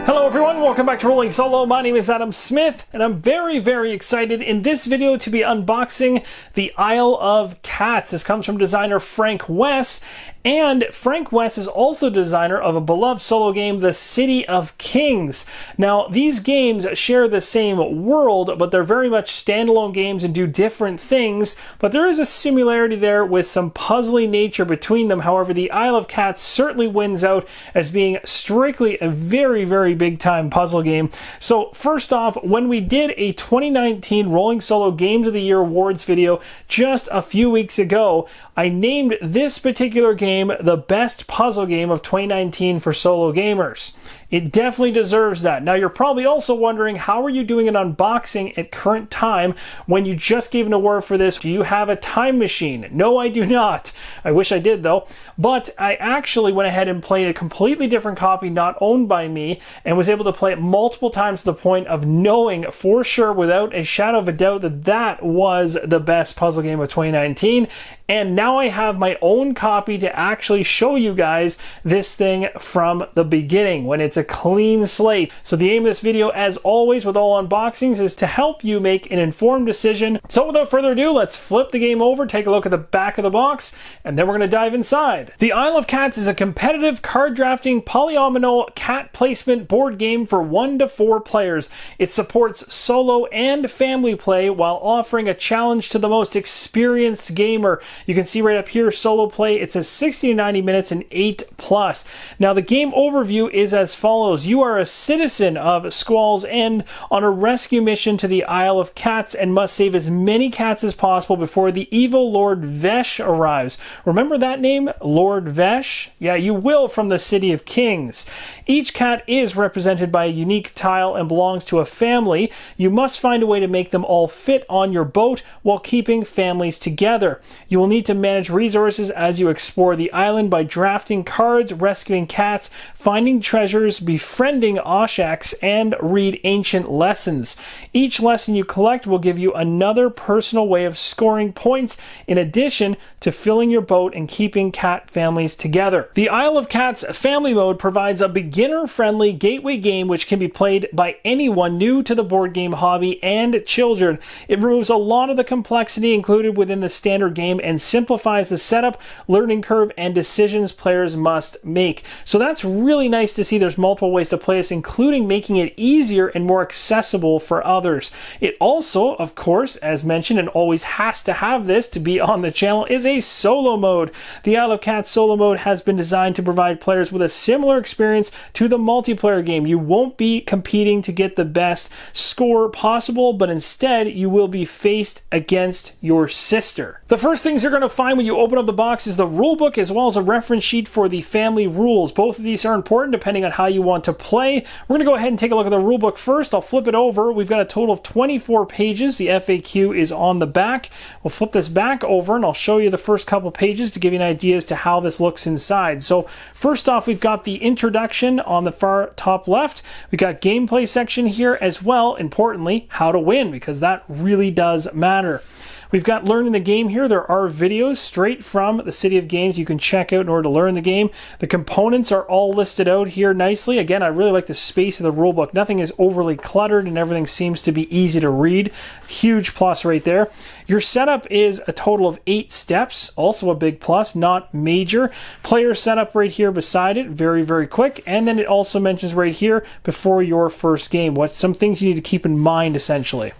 Hello everyone, welcome back to Rolling Solo. My name is Adam Smith, and I'm very excited in this video to be unboxing the Isle of Cats. This comes from designer Frank West, and Frank West is also designer of a beloved solo game, The City of Kings. Now, these games share the same world, but they're very much standalone games and do different things, but there is a similarity there with some puzzly nature between them. However, the Isle of Cats certainly wins out as being strictly a very big time puzzle game. So first off, when we did a 2019 Rolling Solo Games of the Year Awards video just a few weeks ago, I named this particular game the best puzzle game of 2019 for solo gamers. It definitely deserves that. Now, you're probably also wondering, how are you doing an unboxing at current time when you just gave an award for this? Do you have a time machine? No, I do not. I wish I did, though. But I actually went ahead and played a completely different copy not owned by me and was able to play it multiple times to the point of knowing for sure, without a shadow of a doubt, that that was the best puzzle game of 2019. And now I have my own copy to actually show you guys this thing from the beginning when it's a clean slate. So the aim of this video, as always with all unboxings, is to help you make an informed decision. So without further ado, let's flip the game over, take a look at the back of the box, and then we're going to dive inside. The Isle of Cats is a competitive card drafting polyomino cat placement board game for 1 to 4 players. It supports solo and family play while offering a challenge to the most experienced gamer. You can see right up here, solo play, it says 60 to 90 minutes and 8+. Now, the game overview is as follows. You are a citizen of Squalls End on a rescue mission to the Isle of Cats and must save as many cats as possible before the evil Lord Vesh arrives. Remember that name, Lord Vesh? Yeah, you will, from the City of Kings. Each cat is represented by a unique tile and belongs to a family. You must find a way to make them all fit on your boat while keeping families together. You will need to manage resources as you explore the island by drafting cards, rescuing cats, finding treasures, befriending Oshax, and read ancient lessons. Each lesson you collect will give you another personal way of scoring points in addition to filling your boat and keeping cat families together. The Isle of Cats Family Mode provides a beginner-friendly gateway game which can be played by anyone new to the board game hobby and children. It removes a lot of the complexity included within the standard game and simplifies the setup, learning curve, and decisions players must make. So that's really nice to see. There's multiple ways to play this, including making it easier and more accessible for others. It also, of course, as mentioned, and always has to have this to be on the channel, is a solo mode. The Isle of Cats solo mode has been designed to provide players with a similar experience to the multiplayer game. You won't be competing to get the best score possible, but instead you will be faced against your sister. The first things you're going to find when you open up the box is the rulebook as well as a reference sheet for the family rules. Both of these are important depending on how you want to play. We're going to go ahead and take a look at the rulebook first. I'll flip it over. We've got a total of 24 pages. The FAQ is on the back. We'll flip this back over and I'll show you the first couple pages to give you an idea as to how this looks inside. So first off, we've got the introduction on the far top left. We've got gameplay section here as well. Importantly, how to win, because that really does matter. We've got learning the game here. There are videos straight from the City of Games you can check out in order to learn the game. The components are all listed out here nicely. Again, I really like the space of the rulebook. Nothing is overly cluttered and everything seems to be easy to read. Huge plus right there. Your setup is a total of 8 steps. Also a big plus, not major. Player setup right here beside it. Very quick. And then it also mentions right here before your first game what some things you need to keep in mind essentially.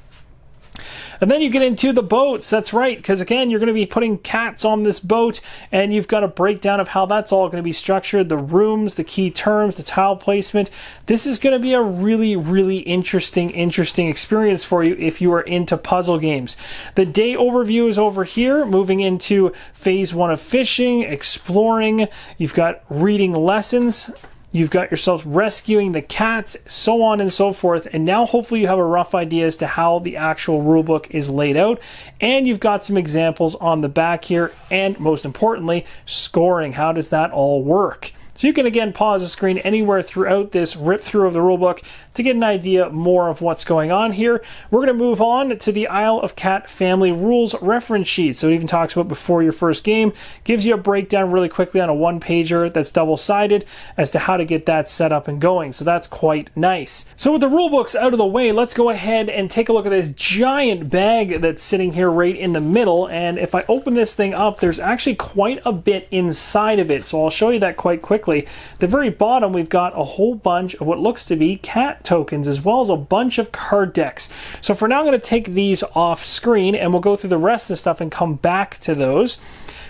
And then you get into the boats. That's right, because again, you're going to be putting cats on this boat, and you've got a breakdown of how that's all going to be structured, the rooms, the key terms, the tile placement. This is going to be a really interesting experience for you if you are into puzzle games. The day overview is over here, moving into phase 1 of fishing, exploring. You've got reading lessons. You've got yourself rescuing the cats, so on and so forth. And now hopefully you have a rough idea as to how the actual rulebook is laid out. And you've got some examples on the back here. And most importantly, scoring. How does that all work? So you can again pause the screen anywhere throughout this rip through of the rulebook to get an idea more of what's going on here. We're going to move on to the Isle of Cat Family Rules reference sheet. So it even talks about before your first game, gives you a breakdown really quickly on a one-pager that's double-sided as to how to get that set up and going. So that's quite nice. So with the rulebooks out of the way, let's go ahead and take a look at this giant bag that's sitting here right in the middle. And if I open this thing up, there's actually quite a bit inside of it. So I'll show you that quite quickly. At the very bottom, we've got a whole bunch of what looks to be cat tokens, as well as a bunch of card decks. So for now, I'm going to take these off screen, and we'll go through the rest of the stuff and come back to those.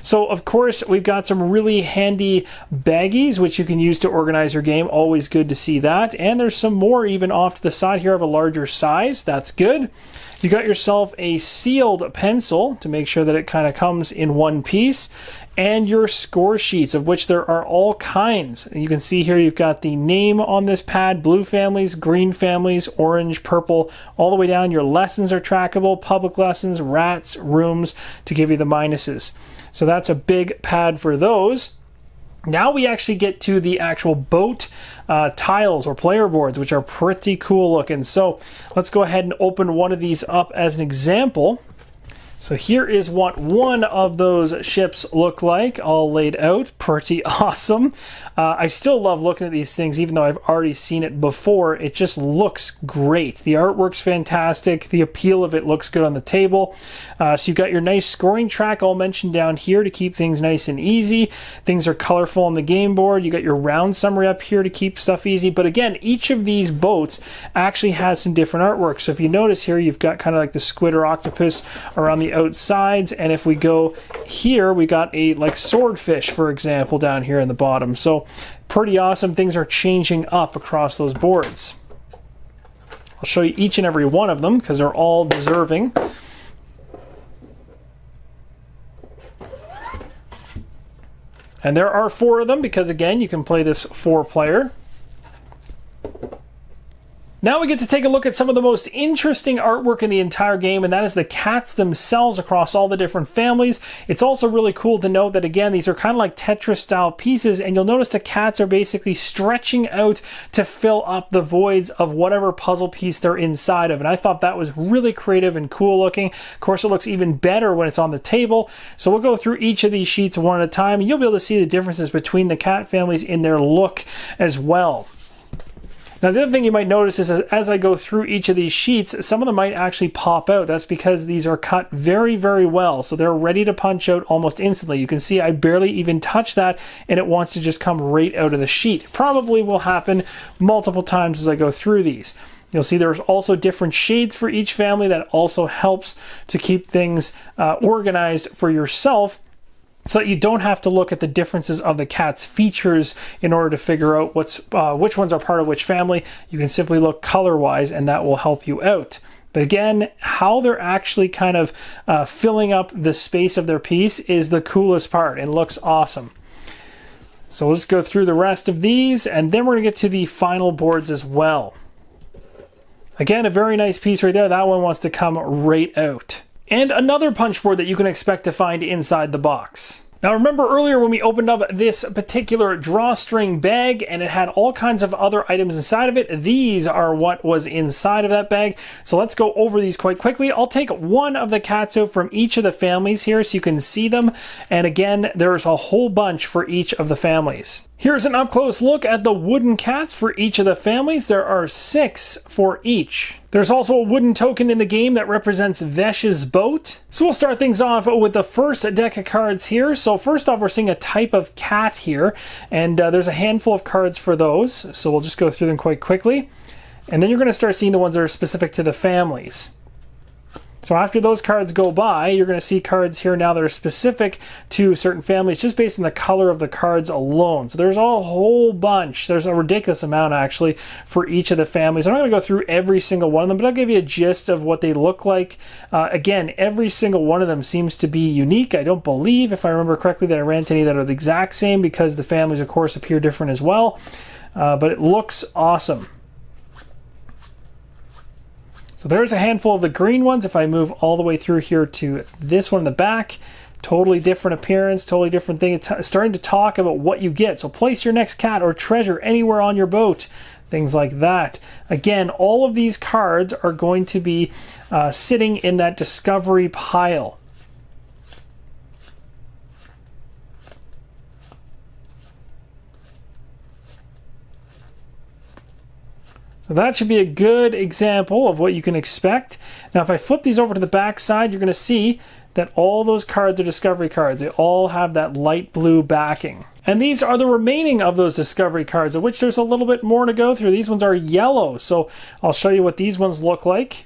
So, of course, we've got some really handy baggies, which you can use to organize your game. Always good to see that. And there's some more even off to the side here of a larger size. That's good. You got yourself a sealed pencil to make sure that it kind of comes in one piece, and your score sheets, of which there are all kinds. You can see here you've got the name on this pad, blue families, green families, orange, purple, all the way down. Your lessons are trackable, public lessons, rats, rooms, to give you the minuses. So that's a big pad for those. Now we actually get to the actual boat tiles or player boards, which are pretty cool looking. So let's go ahead and open one of these up as an example. So here is what one of those ships look like, all laid out. Pretty awesome. I still love looking at these things, even though I've already seen it before. It just looks great. The artwork's fantastic. The appeal of it looks good on the table. So you've got your nice scoring track all mentioned down here to keep things nice and easy. Things are colorful on the game board. You got your round summary up here to keep stuff easy. But again, each of these boats actually has some different artwork. So if you notice here, you've got kind of like the squid or octopus around the outsides, and if we go here, we got a like swordfish, for example, down here in the bottom. So pretty awesome. Things are changing up across those boards. I'll show you each and every one of them because they're all deserving. And there are 4 of them because, again, you can play this 4-player. Now we get to take a look at some of the most interesting artwork in the entire game, and that is the cats themselves across all the different families. It's also really cool to note that, again, these are kind of like Tetris-style pieces, and you'll notice the cats are basically stretching out to fill up the voids of whatever puzzle piece they're inside of, and I thought that was really creative and cool looking. Of course, it looks even better when it's on the table, so we'll go through each of these sheets one at a time, and you'll be able to see the differences between the cat families in their look as well. Now, the other thing you might notice is that as I go through each of these sheets, some of them might actually pop out. That's because these are cut very, very well. So they're ready to punch out almost instantly. You can see I barely even touch that, and it wants to just come right out of the sheet. Probably will happen multiple times as I go through these. You'll see there's also different shades for each family. That also helps to keep things organized for yourself, so that you don't have to look at the differences of the cat's features in order to figure out which ones are part of which family. You can simply look color-wise, and that will help you out. But again, how they're actually kind of filling up the space of their piece is the coolest part and looks awesome. So let's go through the rest of these, and then we're going to get to the final boards as well. Again, a very nice piece right there. That one wants to come right out. And another punch board that you can expect to find inside the box. Now, remember earlier when we opened up this particular drawstring bag and it had all kinds of other items inside of it? These are what was inside of that bag. So let's go over these quite quickly. I'll take one of the cats out from each of the families here so you can see them. And again, there's a whole bunch for each of the families. Here's an up-close look at the wooden cats for each of the families. There are 6 for each. There's also a wooden token in the game that represents Vesh's boat. So we'll start things off with the first deck of cards here. So first off, we're seeing a type of cat here, and there's a handful of cards for those. So we'll just go through them quite quickly. And then you're going to start seeing the ones that are specific to the families. So after those cards go by, you're going to see cards here now that are specific to certain families just based on the color of the cards alone. So there's a whole bunch. There's a ridiculous amount actually for each of the families. I'm not going to go through every single one of them, but I'll give you a gist of what they look like. Again, every single one of them seems to be unique. I don't believe, if I remember correctly, that I ran into any that are the exact same because the families, of course, appear different as well. But it looks awesome. So there's a handful of the green ones. If I move all the way through here to this one in the back, Totally different appearance, totally different thing. It's starting to talk about what you get. So place your next cat or treasure anywhere on your boat. Things like that. Again, all of these cards are going to be sitting in that discovery pile. So that should be a good example of what you can expect. Now, if I flip these over to the back side, you're going to see that all those cards are discovery cards. They all have that light blue backing. And these are the remaining of those discovery cards, of which there's a little bit more to go through. These ones are yellow, so I'll show you what these ones look like.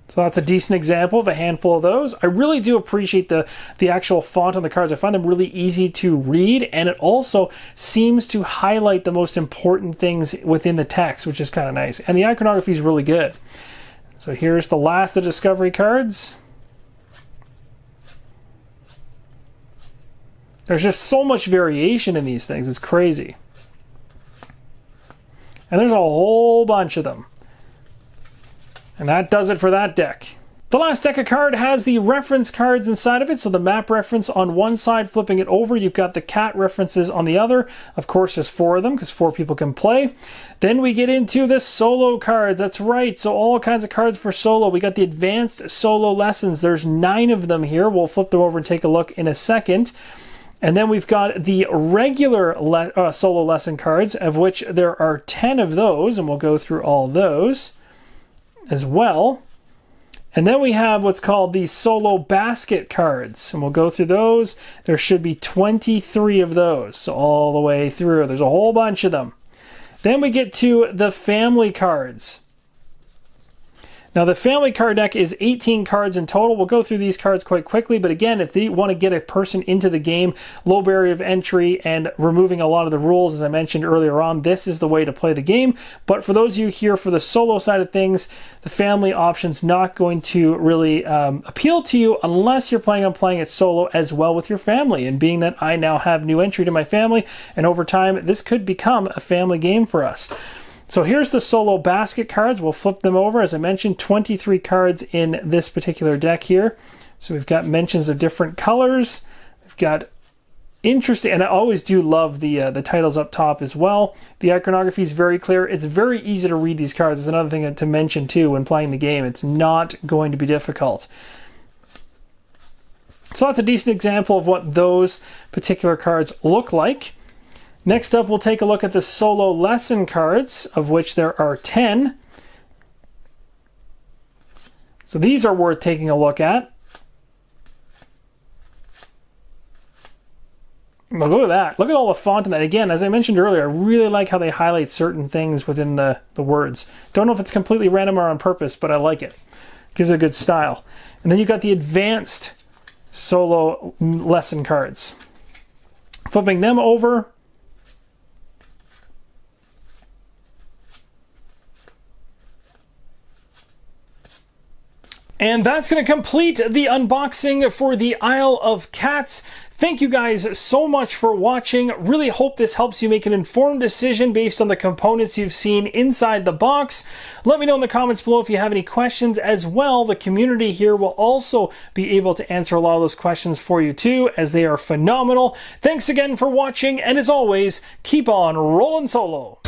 So that's a decent example of a handful of those. I really do appreciate the actual font on the cards. I find them really easy to read, and it also seems to highlight the most important things within the text, which is kind of nice. And the iconography is really good. So here's the last of the discovery cards. There's just so much variation in these things. It's crazy. And there's a whole bunch of them. And that does it for that deck. The last deck of card has the reference cards inside of it. So the map reference on one side, flipping it over, you've got the cat references on the other. Of course, there's 4 of them because 4 people can play. Then we get into the solo cards. That's right. So all kinds of cards for solo. We got the advanced solo lessons. There's 9 of them here. We'll flip them over and take a look in a second. And then we've got the regular solo lesson cards, of which there are 10 of those, and we'll go through all those as well. And then we have what's called the solo basket cards, and we'll go through those. There should be 23 of those, so all the way through. There's a whole bunch of them. Then we get to the family cards. Now the family card deck is 18 cards in total. We'll go through these cards quite quickly, but again, if you want to get a person into the game, low barrier of entry and removing a lot of the rules, as I mentioned earlier on, this is the way to play the game. But for those of you here for the solo side of things, the family option's not going to really appeal to you unless you're planning on playing it solo as well with your family. And being that I now have new entry to my family, and over time, this could become a family game for us. So here's the solo basket cards. We'll flip them over. As I mentioned, 23 cards in this particular deck here. So we've got mentions of different colors. We've got interesting, and I always do love the titles up top as well. The iconography is very clear. It's very easy to read these cards. It's another thing to mention too when playing the game. It's not going to be difficult. So that's a decent example of what those particular cards look like. Next up, we'll take a look at the solo lesson cards, of which there are 10. So these are worth taking a look at. Look at that. Look at all the font in that. Again, as I mentioned earlier, I really like how they highlight certain things within the words. Don't know if it's completely random or on purpose, but I like it. Gives it a good style. And then you've got the advanced solo lesson cards. Flipping them over. And that's going to complete the unboxing for the Isle of Cats. Thank you guys so much for watching. Really hope this helps you make an informed decision based on the components you've seen inside the box. Let me know in the comments below if you have any questions as well. The community here will also be able to answer a lot of those questions for you too, as they are phenomenal. Thanks again for watching, and as always, keep on rolling solo.